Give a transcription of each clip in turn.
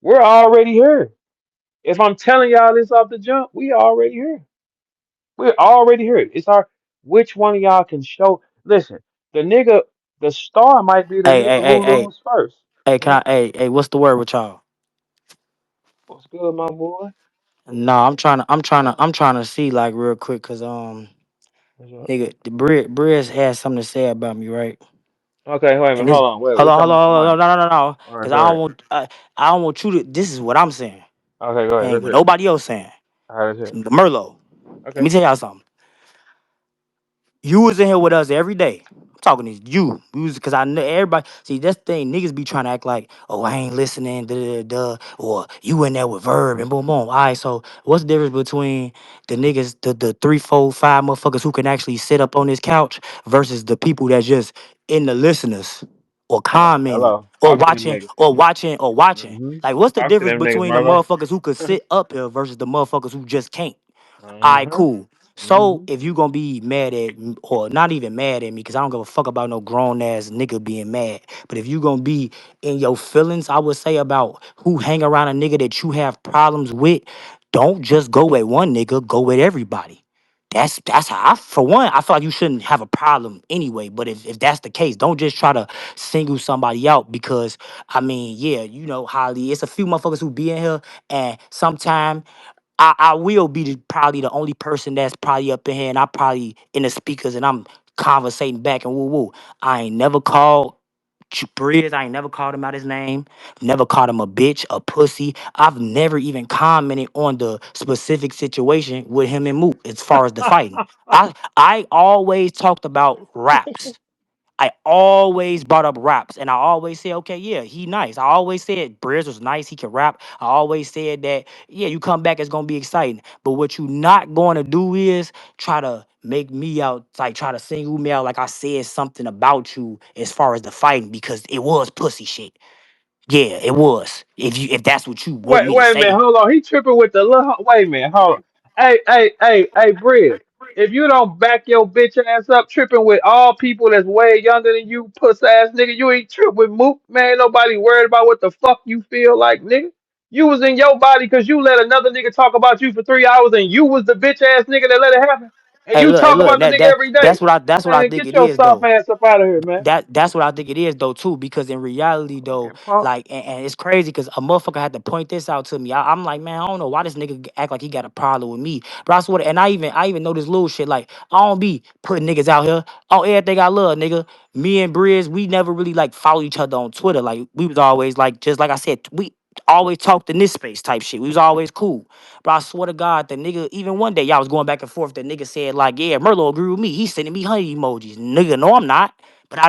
We're already here. If I'm telling y'all this off the jump, we already here. We're already here. It's our which one of y'all can show. Listen, the nigga, the star might be the Hey, nigga hey, hey, who hey, lose first. hey, Hmm? hey, what's the word with y'all? What's good, my boy? No, I'm trying to see like real quick, cause What's up? nigga, the Brizz has something to say about me, right? Okay, wait a And minute. this, Hold on. Wait, hold we on, hold talking on, to hold somebody. on, no, All right, cause go ahead. I don't want you to. This is what I'm saying. Okay, go ahead. Ain't Let's what hear it. nobody else saying. All right, let's hear it. Merlo, let Okay. me tell y'all something. You was in here with us every day. I'm talking to you. We was because I know everybody. See, that's the thing. Niggas be trying to act like, oh, I ain't listening, or you in there with Verb and boom, boom. All right, so what's the difference between the niggas, the three, four, five motherfuckers who can actually sit up on this couch versus the people that just in the listeners or commenting Hello. Talk to them niggas. or watching? Mm-hmm. Like, what's the Talk to difference them niggas, between the Merlo. motherfuckers who could sit up here versus the motherfuckers who just can't? All right, Mm-hmm. cool. So Mm-hmm. if you gonna be mad at or not even mad at me, cause I don't give a fuck about no grown ass nigga being mad. But if you gonna be in your feelings, I would say about who hang around a nigga that you have problems with, don't just go with one nigga, go with everybody. That's how for one, I feel like you shouldn't have a problem anyway. But if that's the case, don't just try to single somebody out because I mean, yeah, you know, Holly, it's a few motherfuckers who be in here and sometimes I will be probably the only person that's probably up in here, and I probably in the speakers, and I'm conversating back and woo woo. I ain't never called Brizz. I ain't never called him out his name. Never called him a bitch, a pussy. I've never even commented on the specific situation with him and Mook as far as the fighting. I always talked about raps. I always brought up raps, and I always said, okay, yeah, he nice. I always said Briz was nice. He can rap. I always said that, yeah, you come back, it's gonna be exciting. But what you not going to do is try to make me out, like try to single me out, like I said something about you as far as the fighting, because it was pussy shit. Yeah, it was. If that's what you want Wait, me to wait a minute. say, Hold on. He tripping with the little. Wait a minute. Hold on. Hey, Briz. If you don't back your bitch ass up, tripping with all people that's way younger than you, puss ass nigga, you ain't trip with Mook, man. Nobody worried about what the fuck you feel like, nigga. You was in your body because you let another nigga talk about you for 3 hours, and you was the bitch ass nigga that let it happen. And you hey talk look, about the nigga every day. that's what I Man, think get it your is soft though. ass up out of here, man. That's what I think it is though too, because in reality though, Fucking punk. like and it's crazy because a motherfucker had to point this out to me. I'm like, man, I don't know why this nigga act like he got a problem with me. But I swear, and I even know this little shit. Like I don't be putting niggas out here on everything I love, nigga. Me and Briz, we never really like follow each other on Twitter. Like we was always like, just like I said, we always talked in this space type shit. We was always cool. But I swear to God, the nigga, even one day y'all was going back and forth. The nigga said like, yeah, Merlo agree with me. He's sending me honey emojis. Nigga, no, I'm not. But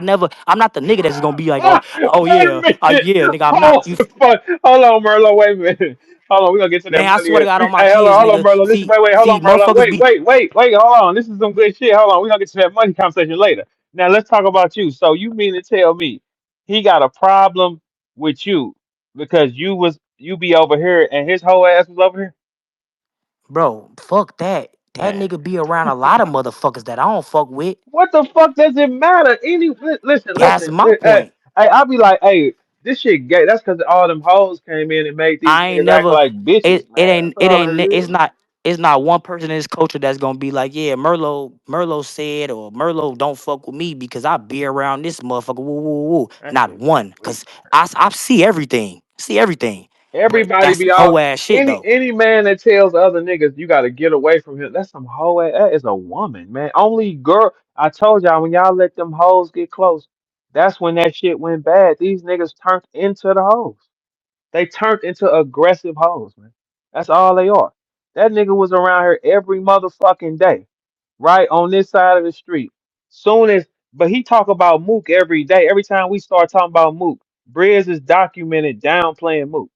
I'm not the nigga that's just gonna be like, Wait a minute. yeah, nigga, I'm not. Hold the fuck. Hold on, Merlo. Wait a minute. Hold on. We're gonna get to that Man, I money. swear to Here. God on my Hey, kids, hold on, nigga. Merlo. Listen, See, wait, hold see, on, Merlo. motherfuckers Wait, be, wait, wait, wait. Hold on. This is some good shit. Hold on. We're gonna get to that money conversation later. Now let's talk about you. So you mean to tell me he got a problem with you because you be over here and his whole ass was over here? bro, fuck that. That Man. nigga be around a lot of motherfuckers that I don't fuck with. What the fuck does it matter? Listen, That's listen. my point. Hey, I'll be like, hey, this shit gay. That's because all them hoes came in and made these I ain't niggas act never like bitches, man. That's all it is. it's not one person in this culture that's gonna be like, yeah, Merlo said or Merlo don't fuck with me because I be around this motherfucker. Woo woo woo. That Not shit one. weak. Cause I see everything. See everything. But Everybody that's be some hoe out. ass shit though. Any man that tells other niggas you gotta get away from him, that's some hoe ass. That is a woman, man. Only girl. I told y'all when y'all let them hoes get close, that's when that shit went bad. These niggas turned into the hoes. They turned into aggressive hoes, man. That's all they are. That nigga was around here every motherfucking day, right on this side of the street. Soon as, but he talk about Mook every day. Every time we start talking about Mook, Brizz is documented downplaying Mook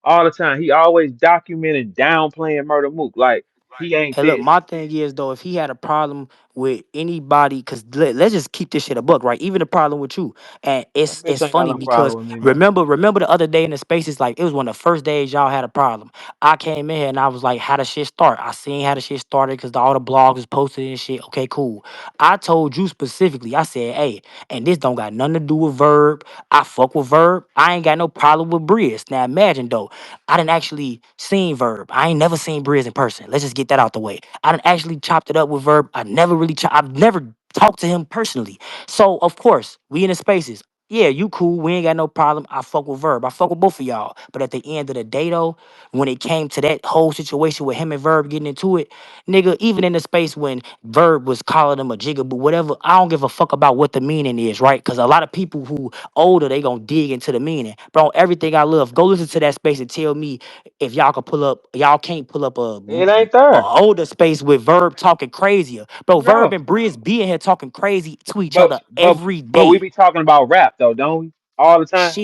all the time. He always documented downplaying Murder Mook, like he ain't Hey, look, this. my thing is though, if he had a problem with anybody, because let's just keep this shit a buck, right? Even the problem with you, and That it's bitch ain't got funny no because problem with me, man. remember the other day in the spaces, like it was one of the first days y'all had a problem. I came in here and I was like, how the shit start? I seen how the shit started because all the blogs was posted and shit. Okay, cool. I told you specifically, I said, hey, and this don't got nothing to do with Verb. I fuck with Verb. I ain't got no problem with Brizz. Now imagine though, I didn't actually seen Verb. I ain't never seen Brizz in person. Let's just get that out the way. I done actually chopped it up with Verb. I've never talked to him personally. So of course, we in the spaces. Yeah, you cool. We ain't got no problem. I fuck with Verb. I fuck with both of y'all. But at the end of the day, though, when it came to that whole situation with him and Verb getting into it, nigga, even in the space when Verb was calling him a jigaboo, whatever, I don't give a fuck about what the meaning is, right? Because a lot of people who older, they gonna dig into the meaning. Bro, everything I love, go listen to that space and tell me if y'all can pull up, y'all can't pull up It ain't a there, older space with Verb talking crazier. Bro, Verb bro. and Briz being here talking crazy to each But other but every but we day. be talking about rap though, don't we? All the time,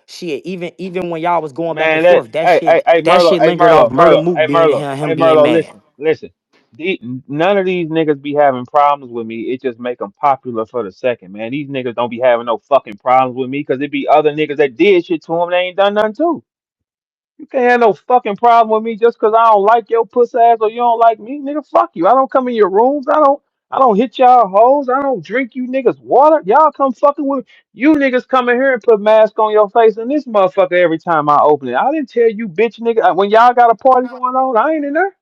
Shit, even when y'all was going back and man. That forth, that shit hey that Merlo, shit lingered off Murder Mook hey being in Merlo, here and hey him being Merlo. mad. Listen. None of these niggas be having problems with me. It just make them popular for the second, man. These niggas don't be having no fucking problems with me because it be other niggas that did shit to them. They ain't done nothing to. You can't have no fucking problem with me just because I don't like your pussy ass or you don't like me, nigga. Fuck you. I don't come in your rooms. I don't hit y'all hoes. I don't drink you niggas water. Y'all come fucking with me. You niggas come in here and put mask on your face and this motherfucker every time I open it. I didn't tell you, bitch, nigga. When y'all got a party going on, I ain't in there.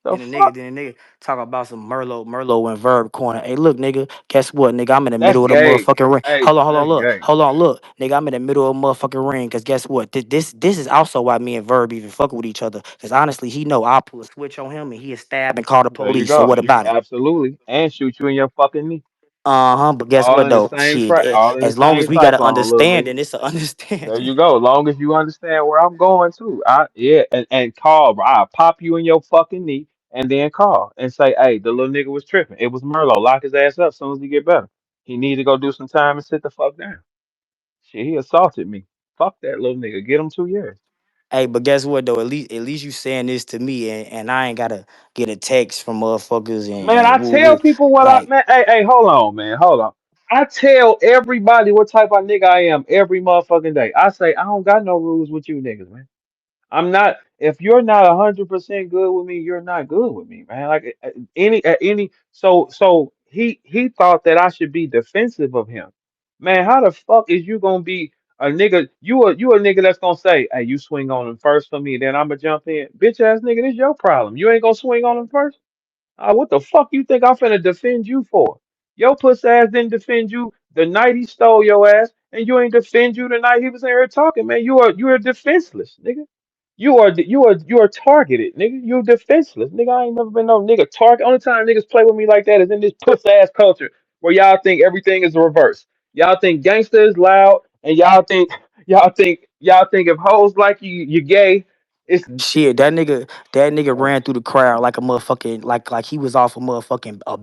The fuck? Then the nigga talk about some Merlo and Verb corner. Hey, look, nigga, guess what, nigga? I'm in the That's middle of the gay. motherfucking ring. Hey, that's gay. Hold on, look, nigga, I'm in the middle of the motherfucking ring. Cause guess what? This is also why me and Verb even fucking with each other. Cause honestly, he know I'll pull a switch on him and he'll stab and call the There you police. So go. what about it? Absolutely. And shoot you in your fucking knee. Uh-huh. But guess All what in the though? same Shit, track. All in the as long as same we got to cyclone, little understand, nigga. then it's an There understanding. you go. Long as you understand where I'm going to. Yeah, and call, bro. I'll pop you in your fucking knee and then call and say, hey, the little nigga was tripping. It was Merlo. Lock his ass up as soon as he get better. He need to go do some time and sit the fuck down. Shit, he assaulted me. Fuck that little nigga. Get him 2 years. Hey, but guess what though? At least you saying this to me, and I ain't gotta get a text from motherfuckers Man, and I woo tell woo. people what I Like, man. Hey, hold on, man. Hold on. I tell everybody what type of nigga I am every motherfucking day. I say I don't got no rules with you niggas, man. I'm not. If you're not 100% good with me, you're not good with me, man. Like any. So he thought that I should be defensive of him. Man, how the fuck is you gonna be a nigga? You a nigga that's gonna say, "Hey, you swing on him first for me, then I'ma jump in." Bitch ass nigga, this your problem. You ain't gonna swing on him first. What the fuck you think I'm finna defend you for? Your pussy ass didn't defend you the night he stole your ass, and you ain't defend you the night he was in here talking, man. You are defenseless, nigga. You are targeted, nigga. You're defenseless, nigga. I ain't never been no nigga target. Only time niggas play with me like that is in this pussy ass culture where y'all think everything is reverse. Y'all think gangster is loud, and y'all think if hoes like you, you gay. It's shit, that nigga uh, ran through the crowd like a motherfucking like he was off a motherfucking a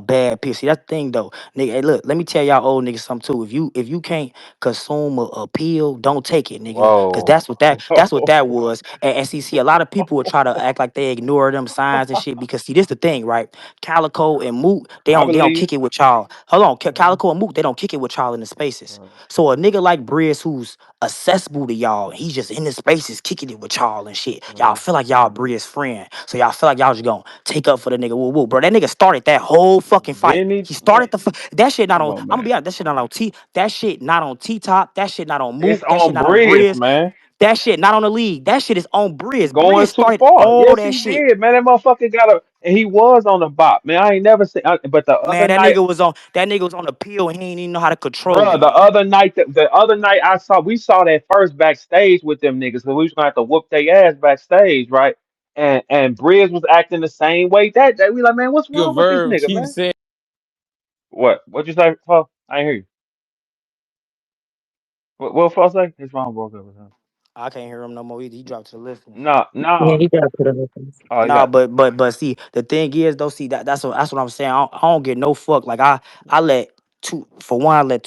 bad piss. See, that's the thing though, nigga. Hey, look, let me tell y'all old niggas something too. If you can't consume a pill, don't take it, nigga. Cause whoa. that's what that was. And see, a lot of people will try to act like they ignore them signs and shit because see, this the thing, right? Calico and Mook, they I don't they don't believe kick it with y'all. Hold on, you. Calico and Mook, they don't kick it with y'all in the spaces. Uh, So a nigga like Briz who's accessible to y'all. He's just in the spaces kicking it with y'all and shit. Y'all uh, feel like y'all Bria's friend. So y'all feel like y'all just gonna take up for the nigga. Woo woo. Bro, that nigga started that whole fucking fight. didn't he? He Man, started that shit not come on. on, I'm gonna man. be honest, that shit not on That shit not on T Top. That shit not on It's Mook. That shit on not on Brizz, Briz. man. That shit not on the league. That shit is on Briz. Going Briz too started far. all Yes, that he shit. did, man. That motherfucker got a, and he was on the bop, man. I ain't never seen, but the other Man, that night, nigga was on that nigga was on the pill and he ain't even know how to control bruh, it. the other night we saw that first backstage with them niggas, so we was gonna have to whoop their ass backstage, right? And Brizz was acting the same way that we like, man, what's Good wrong with this verb. nigga, Keep man? saying. What you say, Fo? I ain't hear you. What Fo say? His phone broke up or something. I can't hear him no more either. He dropped to the listening. No, Yeah, no. he got put on the Oh, you No, got. but see, the thing is though, see that's what I'm saying. I don't get no fuck. Like I let two for one, I let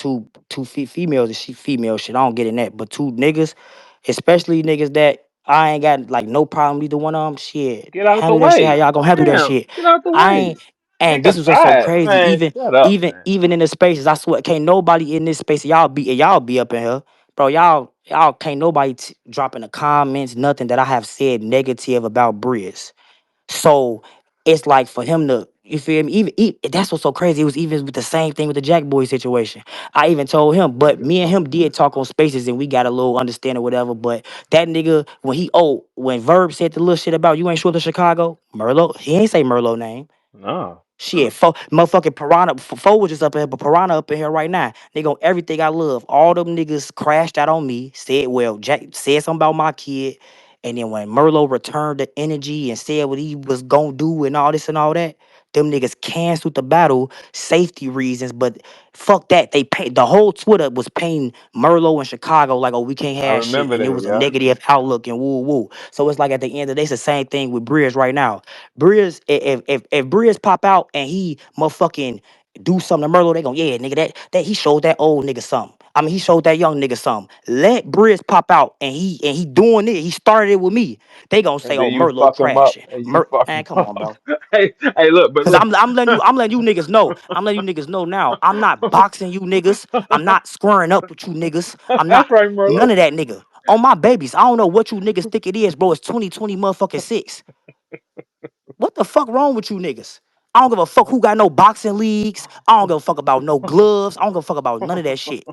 females and she female shit. I don't get in that. But two niggas, especially niggas that I ain't got like no problem with either one of them. Shit, Get out the handle that shit how way. y'all gonna handle that Damn, shit. get out the I ain't way. And this Nigga was just so tired, crazy. man. Even Shut up, even man. even in the spaces, I swear, can't nobody in this space. Y'all be up in here, bro. Y'all can't nobody drop in the comments nothing that I have said negative about Brizz. So it's like for him to, you feel me? Even that's what's so crazy. It was even with the same thing with the Jack Boy situation. I even told him, but Nigga, me and him did talk on spaces and we got a little understanding or whatever. But that nigga, when Verb said the little shit about you ain't sure to Chicago, Merlo, he ain't say Merlo name. no. Shit, motherfucking Piranha, Fo was just up in here, but Piranha up in here right now. Nigga, on everything I love. All them niggas crashed out on me. Said, well, Jack said something about my kid. And then when Merlo returned the energy and said what he was gonna do and all this and all that, them niggas canceled the battle, safety reasons. But fuck that. They paid the whole Twitter was painting Merlo in Chicago like, oh, we can't I have shit. remember And it that, was a yeah. negative outlook and woo woo. So it's like at the end of the day, it's the same thing with Bridge right now. Briz, if Briz pop out and he motherfucking do something to Merlo, they gon' yeah, nigga, that he showed that old nigga something. I mean, he showed that young nigga something. Let Briz pop out and he doing it. He started it with me. They gonna say, And oh, then you Merlo fuck him up, crashing. and you fuck Man, him come on, up. bro. Hey, look, but Cause look. I'm letting you niggas know. I'm letting you niggas know now. I'm not boxing you niggas. I'm not squaring up with you niggas. I'm That's not right, Merlo. none of that nigga. On my babies. I don't know what you niggas think it is, bro. It's 2020 motherfucking six. What the fuck wrong with you niggas? I don't give a fuck who got no boxing leagues. I don't give a fuck about no gloves. I don't give a fuck about none of that shit.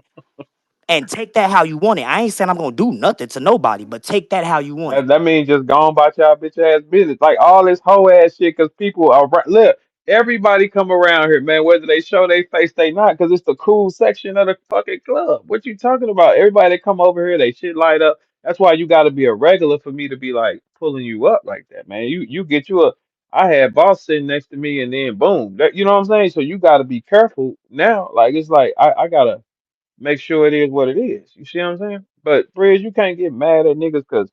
And take that how you want it. I ain't saying I'm gonna do nothing to nobody, but take that how you want it. That means just go on about y'all bitch ass business. Like all this whole ass shit, because people are look, everybody come around here, man, whether they show they face, they not, because it's the cool section of the fucking club. What you talking about? Everybody that come over here, they shit light up. That's why you gotta be a regular for me to be like pulling you up like that, man. You get you a I had boss sitting next to me and then boom. That, you know what I'm saying? So you gotta be careful now. Like it's like I gotta make sure it is what it is. You see what I'm saying? But Bridge, you can't get mad at niggas because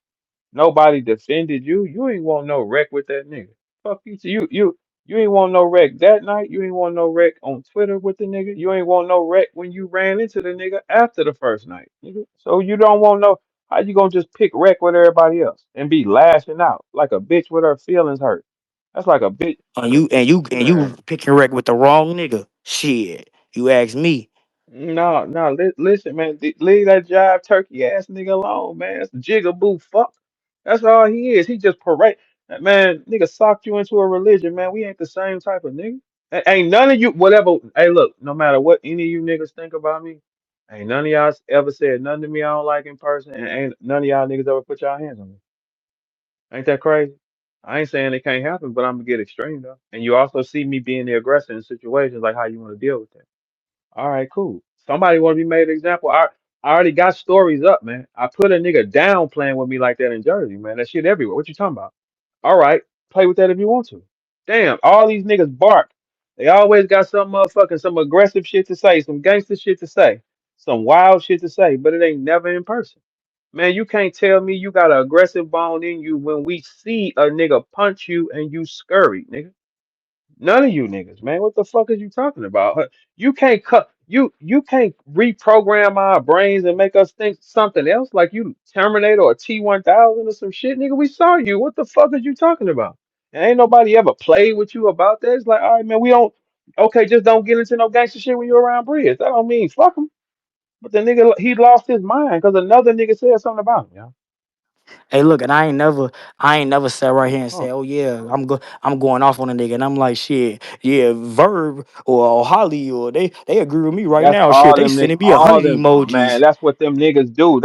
nobody defended you. You ain't want no wreck with that nigga. Fuck you. You ain't want no wreck that night. You ain't want no wreck on Twitter with the nigga. You ain't want no wreck when you ran into the nigga after the first night. Nigga. So you don't want no. How you gonna just pick wreck with everybody else and be lashing out like a bitch with her feelings hurt? That's like a bitch, And you man. picking wreck with the wrong nigga. Shit. You ask me. No, no, listen, man. Leave that jive turkey ass nigga alone, man. That's a jigaboo fuck. That's all he is. He just parade. Man, nigga socked you into a religion, man. We ain't the same type of nigga. Ain't none of you, whatever. Hey, look, no matter what any of you niggas think about me, ain't none of y'all ever said nothing to me I don't like in person, and ain't none of y'all niggas ever put y'all hands on me. Ain't that crazy? I ain't saying it can't happen, but I'm gonna get extreme though. And you also see me being the aggressor in situations like how you want to deal with that. All right, cool. Somebody want to be made an example. I already got stories up, man. I put a nigga down playing with me like that in Jersey, man. That shit everywhere. What you talking about? All right, play with that if you want to. Damn, all these niggas bark. They always got some motherfucking, some aggressive shit to say, some gangster shit to say, some wild shit to say, but it ain't never in person. Man, you can't tell me you got an aggressive bone in you when we see a nigga punch you and you scurry, nigga. None of you niggas, man. What the fuck is you talking about? You can't cut you can't reprogram our brains and make us think something else like you Terminator or T-1000 or some shit, nigga. We saw you. What the fuck is you talking about? And ain't nobody ever played with you about that. It's like, all right, man, we don't okay, just don't get into no gangster shit when you're around Brizz. That don't mean fuck him. But the nigga he lost his mind because another nigga said something about him, yeah. Hey, look, and I ain't never sat right here and Huh. said, oh yeah, I'm going off on a nigga, and I'm like, shit, yeah, Verb or Holly or they agree with me right That's now. Shit, all they them niggas, sending me a all hundred them man. emojis. That's what them niggas do.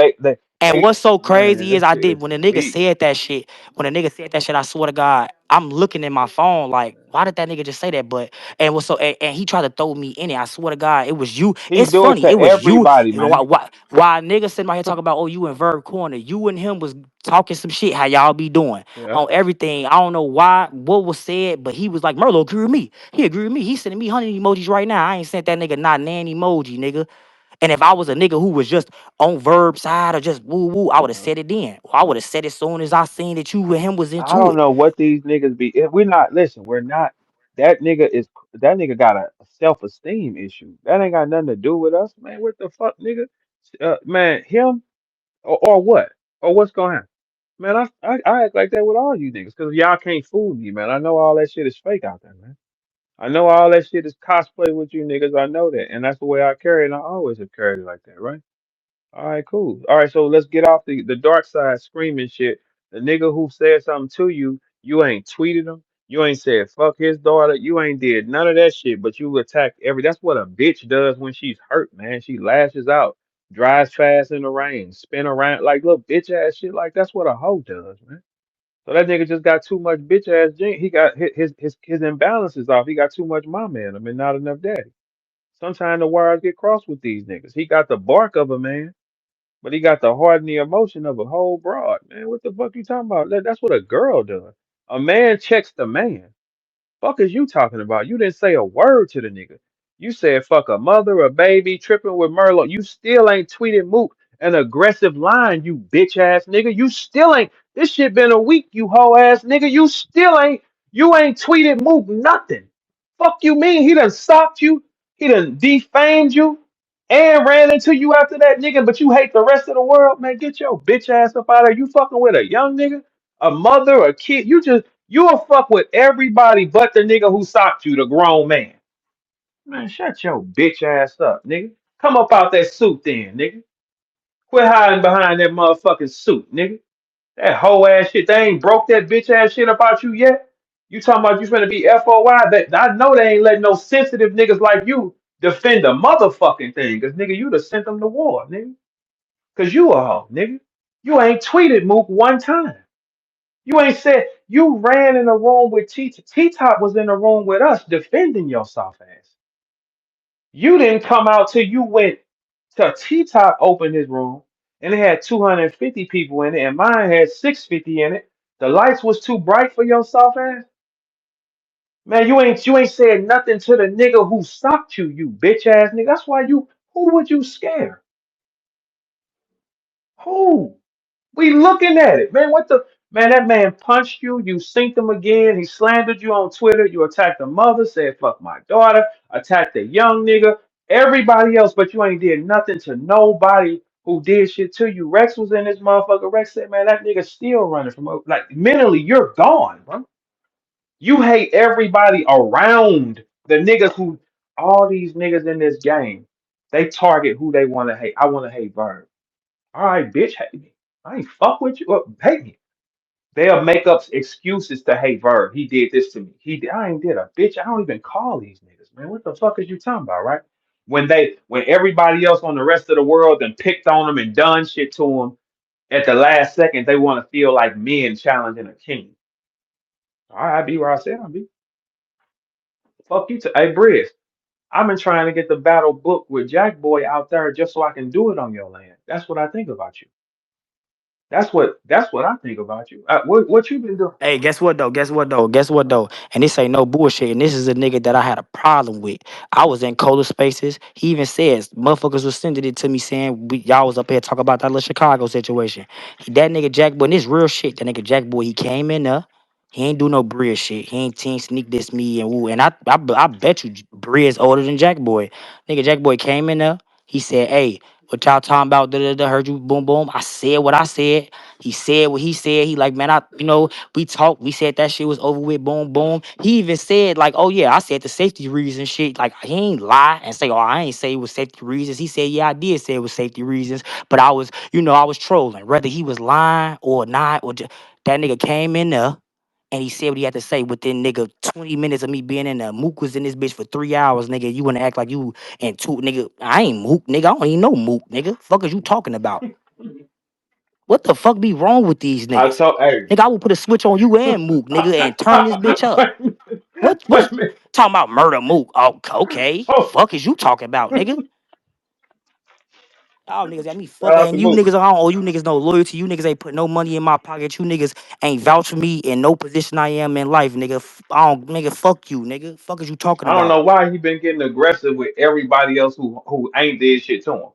And what's so Man. crazy is That I shit did is when the nigga deep. said that shit. When the nigga said that shit, I swear to God, I'm looking at my phone like, why did that nigga just say that? But and he tried to throw me in it. I swear to God, it was you. He It's do it funny, to it was you. everybody, Why man. why nigga sitting right here talking about, oh, you in Verb Corner. You and him was talking some shit, how y'all be doing Yeah. on everything. I don't know why, what was said, but he was like, Merlo agree with me. He agree with me. He sending me 100 emojis right now. I ain't sent that nigga not nan emoji, nigga. And if I was a nigga who was just on Verb side or just woo woo, I would have Uh-huh. said it then. Or I would have said it soon as I seen that you and him was I into don't it. know what these niggas be. If we're not listen, we're not. That nigga got a self-esteem issue. That ain't got nothing to do with us, man. What the fuck, nigga? Man, him or what? Or what's going on? Man, I act like that with all you niggas because y'all can't fool me, man. I know all that shit is fake out there, man. I know all that shit is cosplay with you niggas. I know that, and that's the way I carry it. And I always have carried it like that, right? All right, cool. All right, so let's get off the dark side screaming shit. The nigga who said something to you, you ain't tweeted him. You ain't said fuck his daughter. You ain't did none of that shit, but you attacked every. That's what a bitch does when she's hurt, man. She lashes out, drives fast in the rain, spin around like little bitch ass shit. Like that's what a hoe does, man. So that nigga just got too much bitch ass drink. He got his imbalances off. He got too much mama in him and not enough daddy. Sometimes the wires get crossed with these niggas. He got the bark of a man. But he got the heart and the emotion of a whole broad, man. What the fuck you talking about? That's what a girl does. A man checks the man. Fuck is you talking about? You didn't say a word to the nigga. You said fuck a mother, a baby, tripping with Merlo. You still ain't tweeted Mook an aggressive line, you bitch ass nigga. You still ain't. This shit been a week, you hoe ass nigga. You still ain't. You ain't tweeted Mook nothing. Fuck you mean? He done socked you. He done defamed you and ran into you after that nigga. But you hate the rest of the world, man. Get your bitch ass up out of there. You fucking with a young nigga, a mother, a kid. You'll fuck with everybody but the nigga who socked you, the grown man. Man, shut your bitch ass up, nigga. Come up out that suit then, nigga. Quit hiding behind that motherfucking suit, nigga. That whole ass shit. They ain't broke that bitch ass shit about you yet. You talking about you finna be FOI? That I know they ain't letting no sensitive niggas like you defend the motherfucking thing. Cause nigga, you'd have sent them to war, nigga. Cause you a hoe, nigga. You ain't tweeted Mook one time. You ain't said you ran in a room with T. T Top was in the room with us defending your soft ass. You didn't come out till you went to T Top opened his room and it had 250 people in it and mine had 650 in it. The lights was too bright for your soft ass. Man, you ain't said nothing to the nigga who socked you, you bitch ass nigga. That's why you who would you scare? Who? We looking at it, man. What the man? That man punched you. You synced him again. He slandered you on Twitter. You attacked the mother. Said fuck my daughter. Attacked the young nigga. Everybody else, but you ain't did nothing to nobody who did shit to you. Rex was in this motherfucker. Rex said, man, that nigga still running from like mentally. You're gone, bro. You hate everybody around the niggas who all these niggas in this game. They target who they want to hate. I want to hate VERB. All right, bitch, hate me. I ain't fuck with you. Hate me. They'll make up excuses to hate Verb. He did this to me. I ain't did a bitch. I don't even call these niggas, man. What the fuck is you talking about, right? When everybody else on the rest of the world then picked on them and done shit to them at the last second, they want to feel like men challenging a king. All right, I be where I said I be. Fuck you. Hey, Brizz, I've been trying to get the battle book with Jack Boy out there just so I can do it on your land. That's what I think about you. That's what I think about you. What you been doing? Hey, guess what though? Guess what though? Guess what though? And this ain't no bullshit. And this is a nigga that I had a problem with. I was in Cola Spaces. He even says motherfuckers was sending it to me saying y'all was up here talking about that little Chicago situation. That nigga Jack Boy, and this real shit. That nigga Jack Boy, he came in there. He ain't do no Brizz shit. He ain't sneak this me and woo. And I bet you Brizz older than Jack Boy. Nigga Jack Boy came in there. He said, "Hey, what y'all talking about? Da, da, da, heard you boom boom." I said what I said. He said what he said. He like, man, we talked. We said that shit was over with. Boom, boom. He even said like, oh yeah, I said the safety reasons. Shit, like he ain't lie and say, oh, I ain't say it was safety reasons. He said, yeah, I did say it was safety reasons, but I was trolling. Whether he was lying or not, that nigga came in there. And he said what he had to say within nigga 20 minutes of me being in there. Mook was in this bitch for 3 hours, nigga. You wanna act like you and two nigga. I ain't Mook, nigga. I don't even know Mook, nigga. Fuck is you talking about? What the fuck be wrong with these I niggas? told hey. Nigga, I will put a switch on you and Mook, nigga, and turn this bitch up. Wait a minute. Wait What's a minute. talking about murder Mook? Oh, okay. Oh, Fuck is you talking about, nigga? Y'all niggas got me shout fucking out to and you Mook. niggas I don't owe you niggas no loyalty. You niggas ain't put no money in my pocket. You niggas ain't vouch for me in no position I am in life, nigga. I don't nigga, fuck you, nigga. Fuck is you talking I don't about? know why he been getting aggressive with everybody else who ain't did shit to him.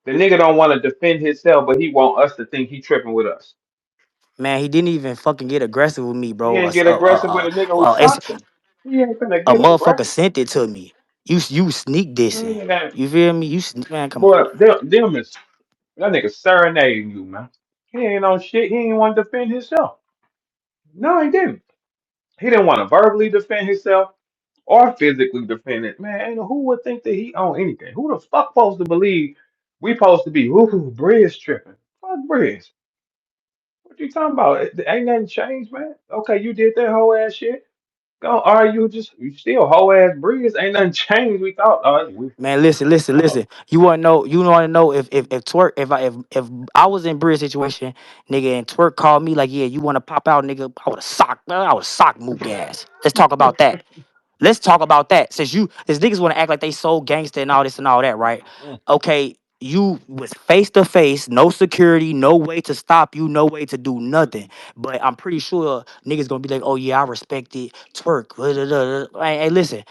The nigga don't want to defend himself, but he want us to think he tripping with us. Man, he didn't even fucking get aggressive with me, He bro. ain't get aggressive with a nigga who It's socked him. He ain't finna a get motherfucker aggressive. sent it to me. You sneak dissing. Man, that You feel me? Man, come on. boy, them is that nigga serenading you, man. He ain't on shit. He ain't want to defend himself. No, he didn't. He didn't want to verbally defend himself or physically defend it. Man, ain't no- who would think that he owned anything? Who the fuck supposed to believe we supposed to be, ooh, Brizz tripping? Fuck Brizz. What you talking about? Ain't nothing changed, man. Okay, you did that whole ass shit. Go argue, just you still whole ass Brizz. Ain't nothing changed. We thought, Man, listen, listen, oh, listen. You wanna know if Twerk if I was in Bridge situation, nigga, and Twerk called me like, yeah, you wanna pop out, nigga, I would have socked Mook ass. Let's talk about that. Let's talk about that. Since niggas wanna act like they so gangster and all this and all that, right? mm, Okay, you was face to face, no security, no way to stop you, no way to do nothing. But I'm pretty sure niggas gonna be like, oh yeah, I respect it, Twerk. Hey, listen.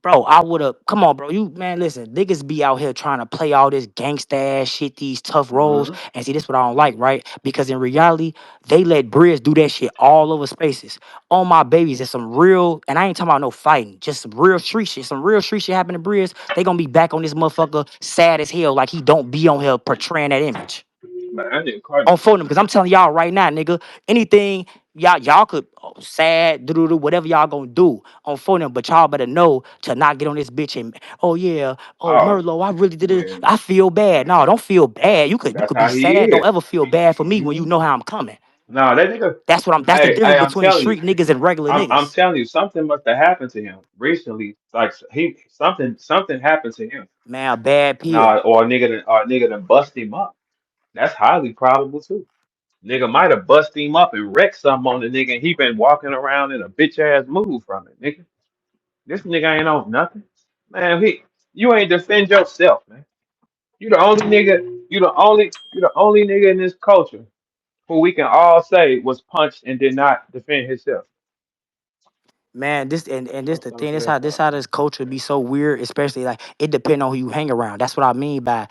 Bro, I would have. Come on, bro. You man, listen. Niggas be out here trying to play all this gangsta ass shit, these tough roles, mm, and see this what I don't like, right? Because in reality, they let Brizz do that shit all over spaces. On my babies, there's some real, and I ain't talking about no fighting, just some real street shit. Some real street shit happen to Brizz. They gonna be back on this motherfucker, sad as hell, like he don't be on here portraying that image man, I need Cardi on B. phone because I'm telling y'all right now, nigga, anything y'all could sad do whatever y'all gonna do on phone, but y'all better know to not get on this bitch and oh yeah, oh Oh, Merlo, I really did it. man, I feel bad. No, don't feel bad. You that's could be how he sad. Don't is. ever feel bad for me when you Hmm. know how I'm coming. No, that nigga. That's the difference I'm between telling you. street niggas and regular I'm niggas. telling you, something must have happened to him recently. Like something happened to him. Man, a bad Nah, pill. or a nigga done bust him up. That's highly probable too. Nigga might have bust him up and wrecked something on the nigga, and he been walking around in a bitch ass mood from it, nigga. This nigga ain't on nothing, man. You ain't defend yourself, man. You the only nigga. You the only nigga in this culture who we can all say was punched and did not defend himself. Man, and this So the thing. stupid as This fuck. how this culture be so weird. Especially like it depend on who you hang around. That's what I mean by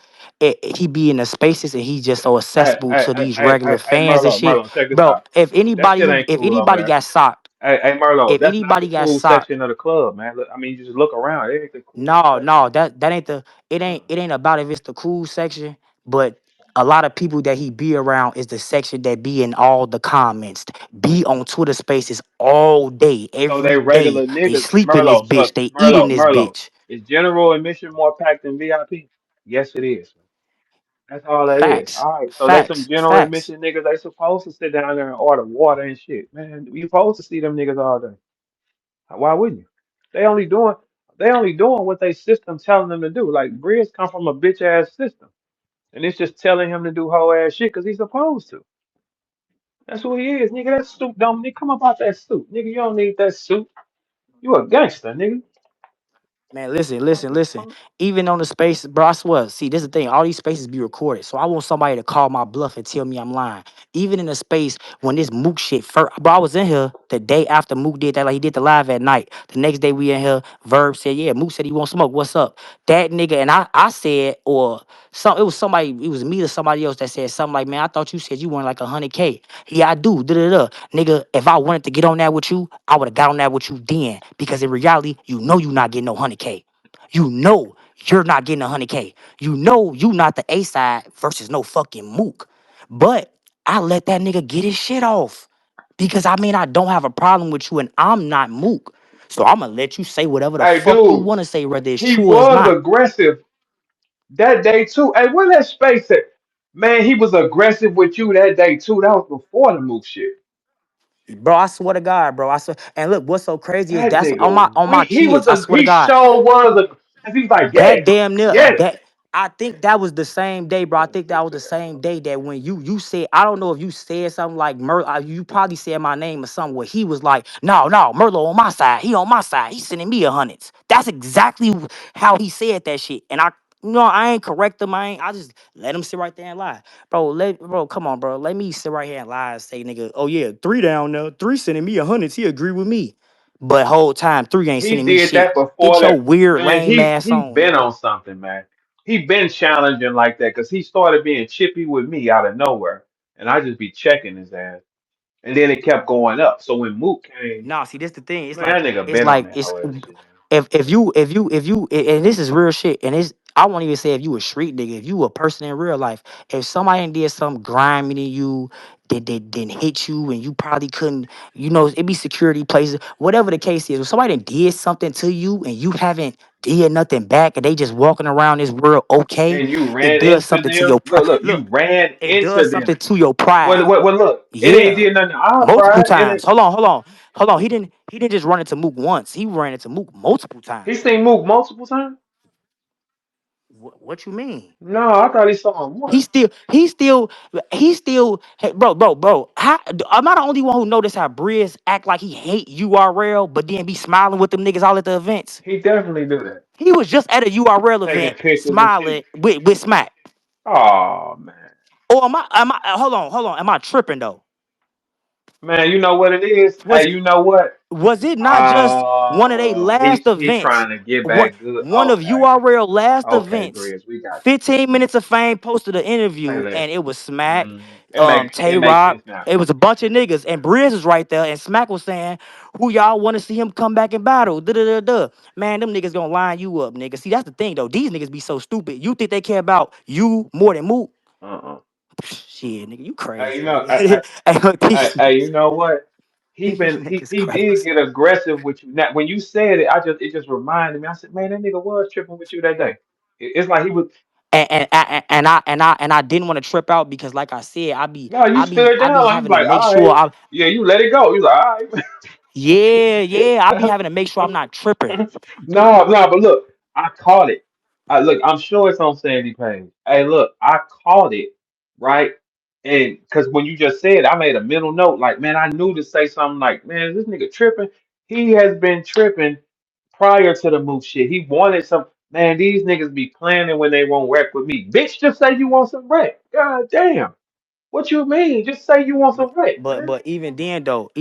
he be in the spaces and he just so accessible to these regular Hey, fans and Merlo, shit. Merlo, check this Bro, out. That shit ain't if cool over anybody there. got socked, Hey, Merlo, if that's not anybody the got cool socked. section of the club, man. Look, I mean, you just look around. It ain't the cool No, section. no, that ain't the it ain't about if it's the cool section, but a lot of people that he be around is the section that be in all the comments, be on Twitter spaces all day, So they every day. regular They niggas, sleep in this Merlo. So bitch, they eat in this Merlo, bitch. is general admission more packed than VIP? Yes, it is. That's all that is. Facts, All right. So they some facts, general facts. admission niggas. They supposed to sit down there and order water and shit. Man, you supposed to see them niggas all day. Why wouldn't you? They only doing they only doing what they system telling them to do. Like Brizz come from a bitch ass system. And it's just telling him to do whole ass shit because he's supposed to. That's who he is, nigga. That suit don't nigga come up out that suit. Nigga, you don't need that suit. You a gangster, nigga. Man, listen, Fuck listen, you listen. talking Even on the space, bro, I swear. See, this is the thing. All these spaces be recorded. So I want somebody to call my bluff and tell me I'm lying. Even in the space when this Mook shit first, bro, I was in here the day after Mook did that. Like he did the live at night. The next day we in here, Verb said, yeah, Mook said he won't smoke. What's up? That nigga, and I said, or some it was somebody, it was me or somebody else that said something like, man, I thought you said you wanted like 100K. Yeah, I do. Da da da. Nigga, if I wanted to get on that with you, I would have got on that with you then. Because in reality, you know you not getting no 100K. You know you're not getting 100K. You know you not the A side versus no fucking Mook. But I let that nigga get his shit off. Because I mean I don't have a problem with you and I'm not Mook. So I'm gonna let you say whatever the about? Hey, fuck you dude, wanna say, whether it's he true or it's was not. aggressive that day too. Hey, where that space at? Man, he was aggressive with you that day too. That was before the move shit. Bro, I swear to God, bro. I swear. And look, what's so crazy is That that's nigga, on my he was kids. I a swear to he God. sure was a. And he's like, get That it, damn near get it. that I think that was the same day, bro. I think that was the same day that when you said I don't know if you said something like you probably said my name or something where he was like, no, Merlo on my side. He on my side. He's sending me 100s. That's exactly how he said that shit. And I ain't correct him. I just let him sit right there and lie. Bro, come on, bro. Let me sit right here and lie and say, nigga, oh yeah, three down there. Three sending me 100s. He agree with me. But whole time, three ain't He sending me did shit. that before Get your that. weird Man, lame ass he on, been nigga. on something, man. He been challenging like that because he started being chippy with me out of nowhere, and I just be checking his ass, and then it kept going up. So when Mook came, Nah, see, this the thing. man, that nigga It's been on like that it's whole ass shit, man. if you and this is real shit, and it's I won't even say if you a street nigga, if you a person in real life, if somebody done did something grimy to you, that didn't hit you and you probably couldn't, it be security places, whatever the case is. If somebody done did something to you and you haven't did nothing back and they just walking around this world okay, And you it ran does into something to your them. pride. Look, you Look, ran it into does something them. to your Well, pride. look, it ain't Yeah. did nothing to our Multiple pride. It times. ain't. Hold on. He didn't just run into Mook once. He ran into Mook multiple He times. seen Mook multiple times. What you mean? No, I thought he saw him He once. still, he still, he still. Hey, bro. How, am I the only one who noticed how Brizz act like he hate URL, but then be smiling with them niggas all at the events? He definitely do that. He was just at a URL Taking event pictures and shit. smiling with Smack. Oh man, Or am I? Hold on. Am I tripping though? man, you know what it is? Was Hey, you know what? was it not just one of their He last he events? trying to get What back good. one of Okay, URL last okay, events? Brizz, we got 15 minutes of fame posted an you. Say interview less. and it was Smack, It Tay makes Rock. sense now. It was a bunch of niggas and Brizz was right there and Smack was saying, "Who y'all want to see him come back and battle?" Da da da da. Man, them niggas gonna line you up, nigga. See, that's the thing though. These niggas be so stupid. You think they care about you more than Mook? Uh-uh. Shit, nigga, you Hey, crazy, nigga. Hey, look, these You know what? these He niggas he did crazy. get aggressive with you. Now, when you said it, it just reminded me. I said, man, that nigga was tripping with you that day. It's like he was. And I didn't want to trip out because like I said, No, you stood I be down. Like he's having to like, make all sure right, I yeah, you let it go. You like, all right. yeah, I be having to make sure I'm not tripping. No, but look, I caught it. Look, I'm sure it's on Sandy Page. Hey, look, I caught it, right? And because when you just said, I made a mental note, like, man, I knew to say something like, man, is this nigga tripping? He has been tripping prior to the move shit. He wanted some, man, these niggas be planning when they won't wreck with me. Bitch, just say you want some wreck. God damn. What you mean? Just say you want But some wreck, but man. but even then though,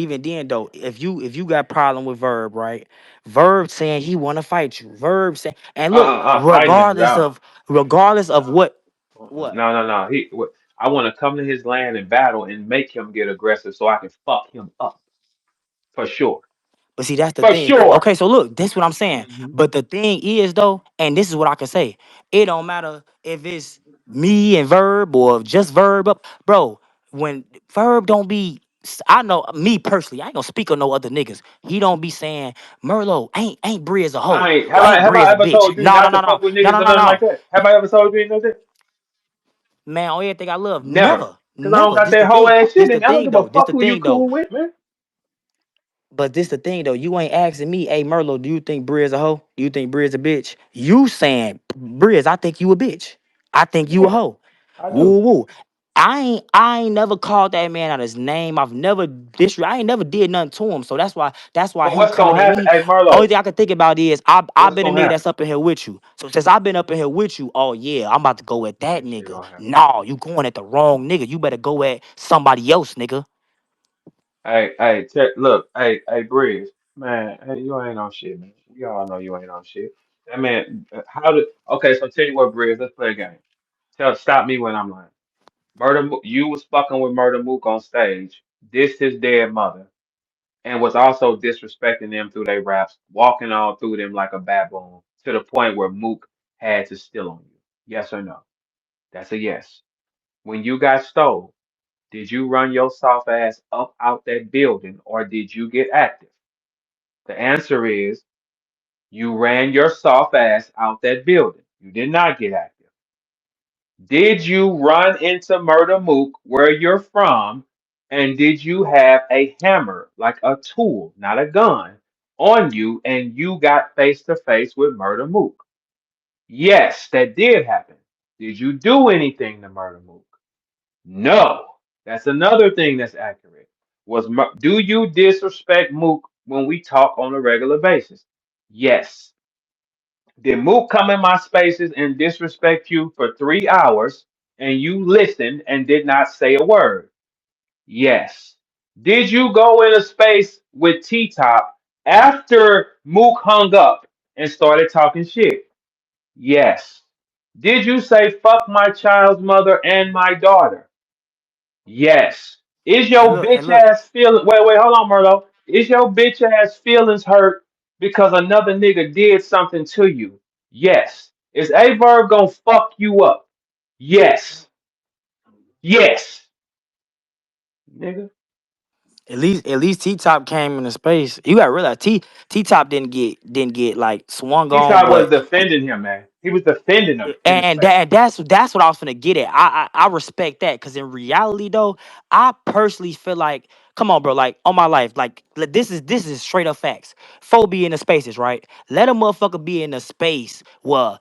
if you got problem with Verb, right? Verb saying he wanna fight you. Verb saying and look, Fighting is out. regardless of what. No. I want to come to his land and battle and make him get aggressive so I can fuck him up for sure. But see, that's the For thing. sure. Okay, so look, this what I'm saying. Hmm. But the thing is though, and this is what I can say. It don't matter if it's me and Verb or just Verb up, bro. When Verb don't be, I know me personally. I ain't gonna speak on no other niggas. He don't be saying Merlo ain't Brizz a hoe I ain't or ain't have I Brizz a ever bitch. told you No, no, not to no, no, fuck with no, niggas no, or no, nothing like no. that? Have I ever told you anything like that? Man, only thing I love, Never. never, Cause I don't never. got This that the whole thing. ass This shit the in. I don't thing give a though. This fuck the who you thing though. cool with, man. But this the thing though, you ain't asking me, hey Merlo, do you think Briz a hoe? Do you think Briz a bitch? You saying, Briz, I think you a bitch. I think you a Yeah, hoe. I do. Woo woo. I ain't never called that man out his name. I ain't never did nothing to him. So that's why But he what's coming gonna at happen? me. Hey Only Marlo, thing I can think about is I what's been a gonna nigga happen? that's up in here with you. So since I've been up in here with you, oh yeah, I'm about to go at that This shit nigga. gonna happen. No, you going at the wrong nigga. You better go at somebody else, nigga. Look, Brizz, man, hey, you ain't on shit, man. We all know you ain't on shit. That man, okay, so tell you what, Brizz, let's play a game. Stop me when I'm lying. You was fucking with Murder Mook on stage, dissed his dead mother, and was also disrespecting them through their raps, walking all through them like a baboon, to the point where Mook had to steal on you. Yes or no? That's a yes. When you got stole, did you run your soft ass up out that building or did you get active? The answer is you ran your soft ass out that building. You did not get active. Did you run into Murder Mook where you're from? And did you have a hammer, like a tool, not a gun, on you and you got face to face with Murder Mook? Yes, that did happen. Did you do anything to Murder Mook? No. That's another thing that's accurate. Do you disrespect Mook when we talk on a regular basis? Yes. Did Mook come in my spaces and disrespect you for 3 hours and you listened and did not say a word? Yes. Did you go in a space with T Top after Mook hung up and started talking shit? Yes. Did you say fuck my child's mother and my daughter? Yes. Is your And bitch look, ass feeling wait, hold on, Merlo. Is your bitch ass feelings hurt because another nigga did something to you? Yes. Is a verb gonna fuck you up? Yes. Yes. Nigga. At least T Top came into space. You gotta realize T Top didn't get like swung on, T-Top was but defending him, man. He was defending him in the and space. that's what I was gonna get at. I respect that because in reality though, I personally feel like, come on, bro, like on my life, like, this is straight up facts. Phobia in the spaces, right? Let a motherfucker be in a space where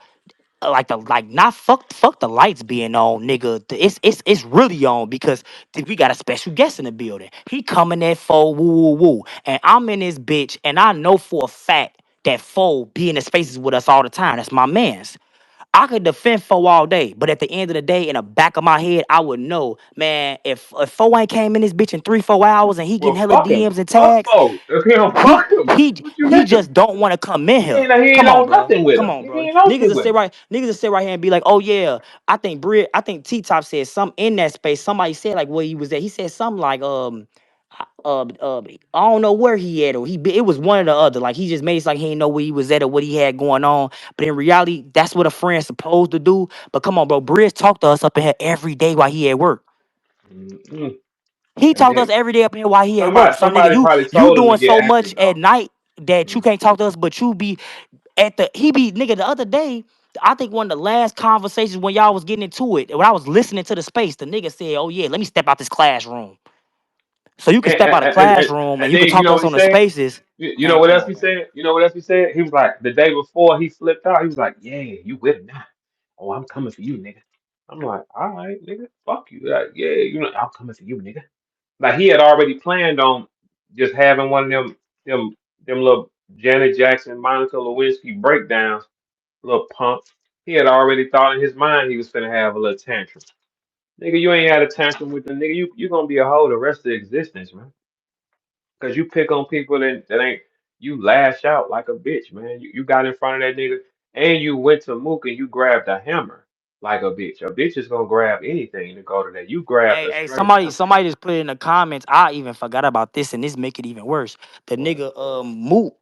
like not fuck the lights being on, nigga. It's really on because we got a special guest in the building. He coming at Fo woo woo woo, and I'm in this bitch, and I know for a fact that Fo be in the spaces with us all the time. That's my man's. I could defend Fo all day, but at the end of the day, in the back of my head, I would know, man, if Fo ain't came in this bitch in 3 4 hours and he getting Well, hella fuck him. DMs and Fuck tags, Fold. If he don't he fuck him, he what you he mean? just don't want to come in here. He ain't Come on, on bro. nothing with Come him. on, He bro. ain't on Niggas shit will with sit him. right. Niggas will sit right here and be like, "Oh yeah, I think T Top said something in that space. Somebody said like where he was at. He said something like I don't know where he at or it was one or the other. Like he just made it like he didn't know where he was at or what he had going on. But in reality, that's what a friend's supposed to do. But come on, bro. Brizz talked to us up in here every day while he at work. Mm-mm. He And talked to us then every day up in here while he at work. somebody So nigga, somebody probably you told him to doing get so much active at though. night that you Mm. can't talk to us, but you be at the he be nigga the other day. I think one of the last conversations when y'all was getting into it, when I was listening to the space, the nigga said, "Oh yeah, let me step out this classroom." So you can And, step out of and, and, classroom and and you can then you talk to know us what he on the said? spaces. You know Man, what come else on, he man. said? You know what else he said? He was like the day before he flipped out. He was like, "Yeah, you with him now? Oh, I'm coming for you, nigga." I'm like, "All right, nigga, fuck you." Like, yeah, I'm coming for you, nigga. Like he had already planned on just having one of them them little Janet Jackson, Monica Lewinsky breakdowns, little pump. He had already thought in his mind he was gonna have a little tantrum. Nigga, you ain't had a tantrum with the nigga. You gonna be a hoe the rest of the existence, man. Cause you pick on people that ain't you lash out like a bitch, man. You got in front of that nigga and you went to Mook and you grabbed a hammer like a bitch. A bitch is gonna grab anything to go to that. You grabbed Hey, a hey, straight hammer. somebody just put in the comments. I even forgot about this, and this make it even worse. The What? nigga Mook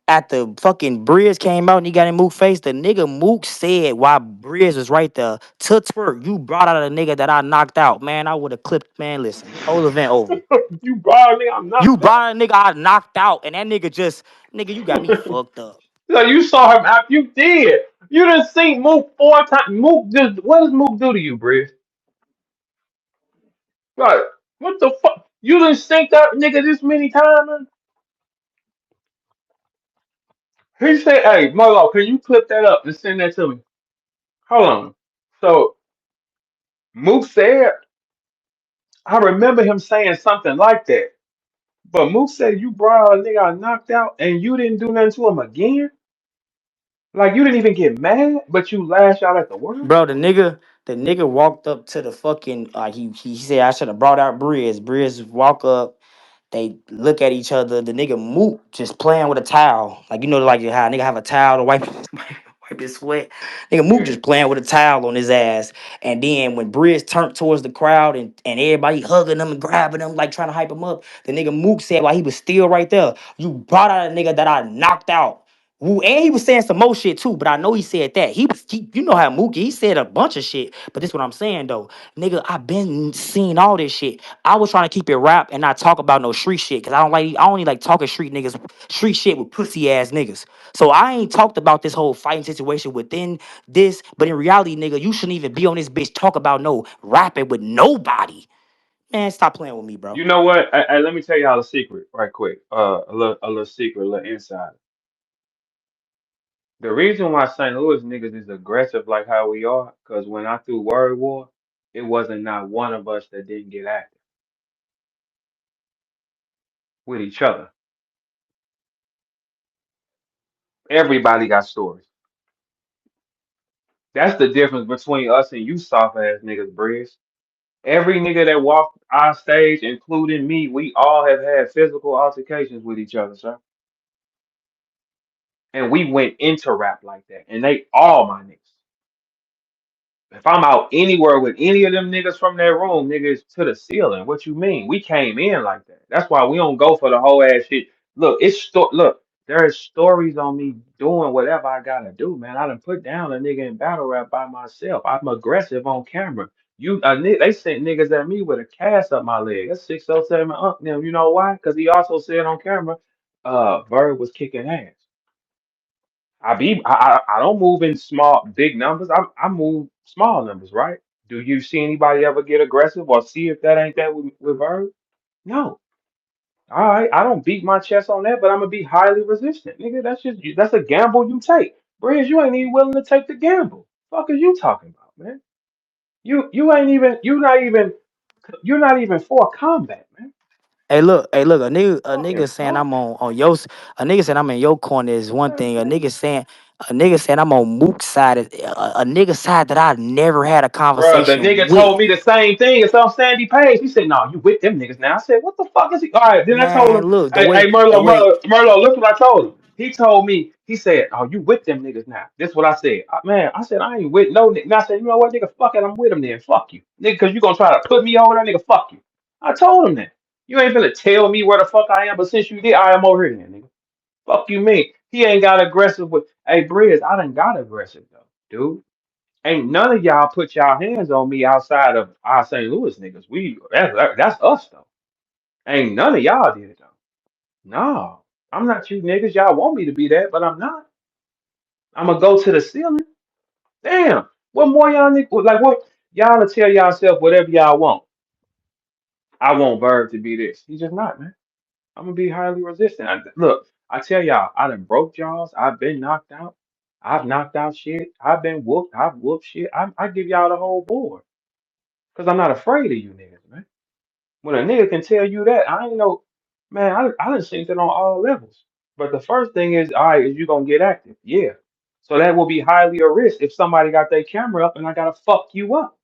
at the fucking Brizz came out and he got in Mook face. The nigga Mook said while Brizz was right there to twerk, you brought out a nigga that I knocked out. Man, I would have clipped. Man, listen, whole event over. You brought me, I'm You knocked out. brought a nigga I knocked out, and that nigga just nigga, you got me fucked up. So you saw him after you did. You didn't see Mook 4 times. Mook just what does Mook do to you, Briz? Like, what the fuck? You didn't sink that nigga this many times? He said, "Hey, Merlo, can you clip that up and send that to me?" Hold on. So Mook said, I remember him saying something like that. But Mook said you brought a nigga I knocked out and you didn't do nothing to him again? Like you didn't even get mad, but you lash out at the world? Bro, the nigga walked up to the fucking like he said I should have brought out Brizz. Brizz walk up. They look at each other. The nigga Mook just playing with a towel. Like, like how a nigga have a towel to wipe wipe his sweat. Nigga Mook Yeah. just playing with a towel on his ass. And then when Brizz turned towards the crowd and everybody hugging him and grabbing him, like trying to hype him up, the nigga Mook said while he was still right there, you brought out a nigga that I knocked out. Woo, and he was saying some more shit too, but I know he said that. You know how Mookie, he said a bunch of shit. But this what I'm saying though. Nigga, I been seeing all this shit. I was trying to keep it rap and not talk about no street shit. Cause I only like talking street shit with pussy ass niggas. So I ain't talked about this whole fighting situation within this. But in reality, nigga, you shouldn't even be on this bitch talk about no rapping with nobody. Man, stop playing with me, bro. You know what? Let me tell y'all a secret right quick. A little secret, a little insider. The reason why St. Louis niggas is aggressive like how we are, because when I threw word war, it wasn't not one of us that didn't get active with each other. Everybody got stories. That's the difference between us and you soft ass niggas, Briz. Every nigga that walked our stage, including me, we all have had physical altercations with each other, sir. And we went into rap like that. And they all my niggas. If I'm out anywhere with any of them niggas from that room, niggas to the ceiling. What you mean? We came in like that. That's why we don't go for the whole ass shit. Look, it's look. There's stories on me doing whatever I gotta do, man. I done put down a nigga in battle rap by myself. I'm aggressive on camera. They sent niggas at me with a cast up my leg. That's 607 Unc them. You know why? Because he also said on camera, Verb was kicking ass. I don't move in small big numbers. I move small numbers, right? Do you see anybody ever get aggressive or see if that ain't that with Verb? No. All right, I don't beat my chest on that, but I'm gonna be highly resistant, nigga. That's a gamble you take. Brizz, you ain't even willing to take the gamble. Fuck is you talking about, man? You ain't even you're not even for combat, man. Hey, look, a Fucking nigga saying fuck. I'm on your a nigga saying I'm in your corner is one That's thing. crazy. A nigga saying I'm on Mook's side is a nigga side that I never had a Bro, the conversation nigga with. told me the same thing. It's on Sandy Page. He said, "No, you with them niggas now." I said, "What the fuck is he?" All right, then I told him, Man, look, "Hey, the way Merlo, look what I told him." He told me, he said, "Oh, you with them niggas now?" This what I said. Man, I said I ain't with no nigga. And I said, "You know what, nigga? Fuck it, I'm with him then. Fuck you, nigga, because you gonna try to put me over there, nigga. Fuck you." I told him that. You ain't gonna tell me where the fuck I am, but since you did, I am over here, then, nigga. Fuck you, me. He ain't got aggressive with. Hey, Brizz, I done got aggressive though, dude. Ain't none of y'all put y'all hands on me outside of our St. Louis niggas. That's us though. Ain't none of y'all did it though. No, I'm not you niggas. Y'all want me to be that, but I'm not. I'm gonna go to the ceiling. Damn. What more y'all niggas like? What y'all to tell yourself whatever y'all want? I want Verb to be this. He's just not, man. I'm gonna be highly resistant. Look, I tell y'all, I done broke jaws. I've been knocked out. I've knocked out shit. I've been whooped. I've whooped shit. I give y'all the whole board because I'm not afraid of you niggas, man. When a nigga can tell you that, I ain't know, man, I done seen it on all levels. But the first thing is, all right, is you gonna get active? Yeah. So that will be highly a risk if somebody got their camera up and I gotta fuck you up.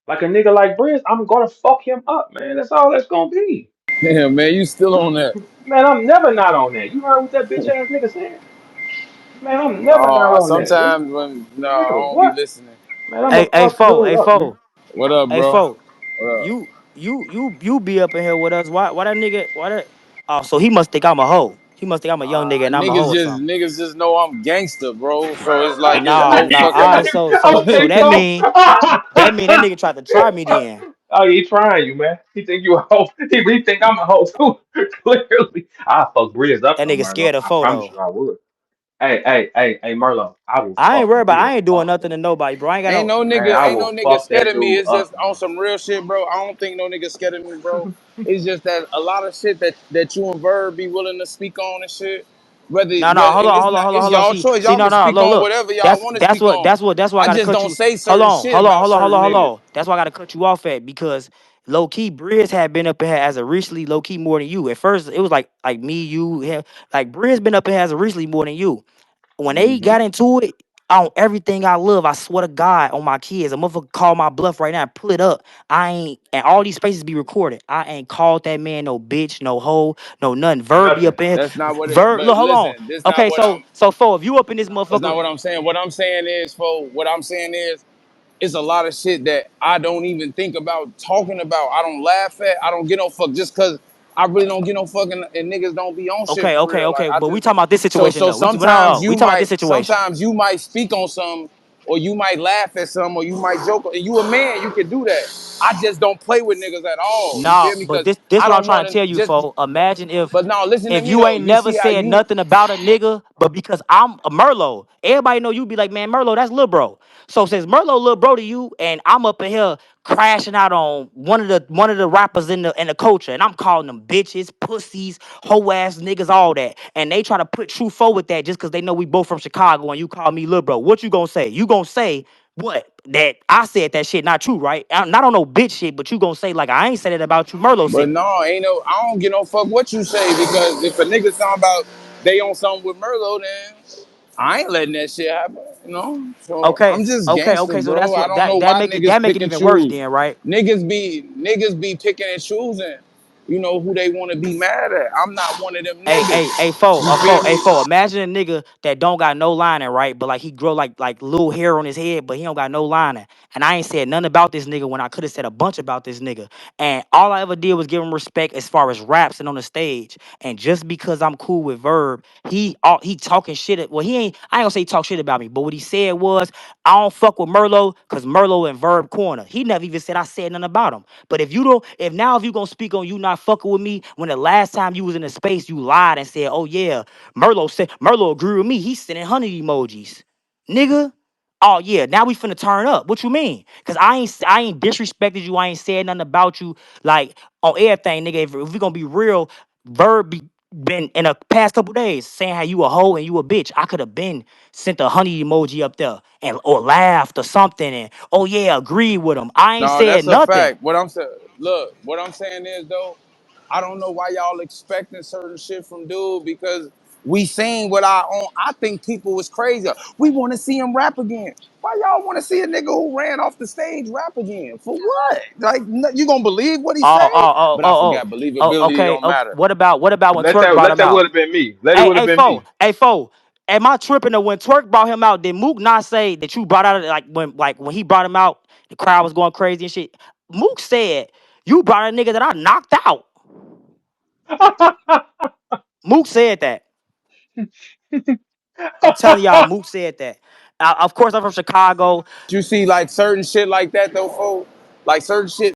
Like a nigga like Brizz, I'm gonna fuck him up, man. That's all that's gonna be. Damn, man, you still on that? Man, I'm never not on that. You heard what that bitch ass nigga said? Man, I'm never not Oh, on that, nigga. sometimes when no, Nigga, I don't be what? listening. Man, I'ma fuck dude hey up, man. fo, What up, hey bro? fo, What up? you be up in here with us. Why that nigga? Why that? Oh, so he must think I'm a hoe. He must think I'm a young nigga and I'm a hoe or something. Niggas just know I'm gangster, bro. So it's like there's Nah, no nah. fucking. All right, so Okay, that so that nigga tried to try me then. oh, he trying you, man. He think you a hoe. He think I'm a hoe too. Clearly, I fuck Brizz up That though, nigga Merlo. scared of I promise photo. you, I would. Hey, Merlo, I will I ain't fuck worried about. I Brizz ain't doing up, nothing dude. to nobody, bro. I ain't got no. Man, I Ain't will no nigga, fuck scared that of me. dude It's just up, on man. some real shit, bro. I don't think no nigga scared of me, bro. It's just that a lot of shit that you and Verb be willing to speak on and shit. No. Hold And on, it's hold on, not, hold on, it's hold on. y'all choice. See, Y'all no, can no. speak Look, on look. whatever y'all want to speak on. That's why I I gotta just cut don't you. say certain shit about certain Hold niggas. on. That's why I gotta cut you off at because low key Briz had been up in here as a recently low key more than you. At first, it was like me, you, him. Like Briz been up in here as a recently more than you. When they Hmm. got into it on everything I love, I swear to God on my kids, a motherfucker call my bluff right now, pull it up. I ain't, and all these spaces be recorded. I ain't called that man no bitch, no hoe, no nothing. Verb be Nothing. up in here. That's not what it. Verb, But look, hold on. listen, this not Okay, what I'm. so for if you up in this That's not motherfucker, what I'm saying. What I'm saying is, for what I'm saying is, it's a lot of shit that I don't even think about talking about. I don't laugh at. I don't get no fuck just cause I really don't get no fucking and niggas don't be on shit for real. Like okay. I But we just talking about this situation so though. We no, we talking about this situation. sometimes you might speak on something or you might laugh at something or you might joke and you a man, you can do that. I just don't play with niggas at all. You Nah, feel me? but Because this I what I'm don't trying want to to tell you, just fo. Imagine but now listen to if me you though. ain't You never see how said you nothing about a nigga, but because I'm a Merlo, everybody know you be like, man, Merlo, that's Lil Bro. So since Merlo Lil Bro to you, and I'm up in here crashing out on one of the rappers in the culture, and I'm calling them bitches, pussies, hoe ass niggas, all that, and they try to put true forward that just because they know we both from Chicago, and you call me Lil Bro. What you gonna say? You gonna say what? That I said that shit not true, right? Not on no bitch shit, but you gonna say like I ain't said it about you. Merlo but said it. no, ain't no. I don't get no fuck what you say because if a nigga talking about they on something with Merlo, then I ain't letting that shit happen. You know. So I'm just gangster, Okay. So bro. that's I what don't know why that niggas make pick it and even worse choose. then, right? Niggas be picking and choosing. who they want to be mad at. I'm not one of them Hey, niggas. hey, hey, fo, You feel me? fo. Imagine a nigga that don't got no lining, right? But like he grow like little hair on his head, but he don't got no lining. And I ain't said nothing about this nigga when I could have said a bunch about this nigga. And all I ever did was give him respect as far as raps and on the stage. And just because I'm cool with Verb, he talking shit. Well, he ain't. I ain't gonna say he talk shit about me, but what he said was I don't fuck with Merlo because Merlo and Verb corner. He never even said I said nothing about him. But if you don't, if you gonna speak on you not fucking with me, when the last time you was in a space you lied and said, oh yeah, Merlo agree with me. He's sending honey emojis, nigga. Oh yeah, now we finna turn up. What you mean? Cause I ain't disrespected you. I ain't said nothing about you. Like on everything, nigga. If we gonna be real, Verb been in the past couple days saying how you a hoe and you a bitch. I could have been sent a honey emoji up there and or laughed or something and oh yeah, agree with him. I ain't No, said that's a nothing. fact. What I'm saying, look, what I'm saying is though, I don't know why y'all expecting certain shit from dude because we seen what our own. I think people was crazy. We want to see him rap again. Why y'all want to see a nigga who ran off the stage rap again? For what? Like you gonna believe what he Oh, say? oh, oh, But I oh, forgot oh. believability Okay. don't matter. What about when Twerk brought Let him that would out? have been me. Let it Hey, would have hey, been fo, me. hey, fo. Am I tripping that when Twerk brought him out, did Mook not say that you brought out like when he brought him out, the crowd was going crazy and shit? Mook said you brought a nigga that I knocked out. Mook said that. I'm telling y'all, Mook said that. Of course, I'm from Chicago. You see, like certain shit like that though, folks. Like certain shit